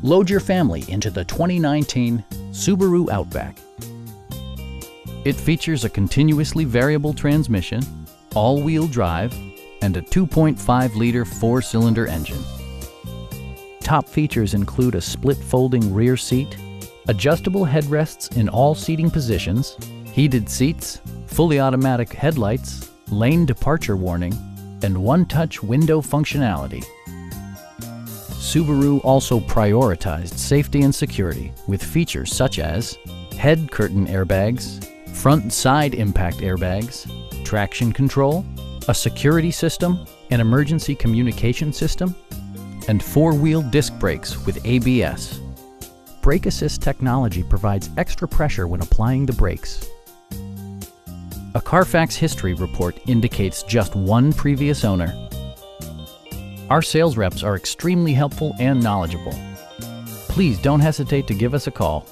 Load your family into the 2019 Subaru Outback. It features a continuously variable transmission, all-wheel drive, and a 2.5-liter four-cylinder engine. Top features include a split folding rear seat, adjustable headrests in all seating positions, heated seats, fully automatic headlights, lane departure warning, and one-touch window functionality. Subaru also prioritized safety and security with features such as head curtain airbags, front and side impact airbags, traction control, a security system, an emergency communication system, and four-wheel disc brakes with ABS. Brake assist technology provides extra pressure when applying the brakes. A Carfax history report indicates just one previous owner. Our sales reps are extremely helpful and knowledgeable. Please don't hesitate to give us a call.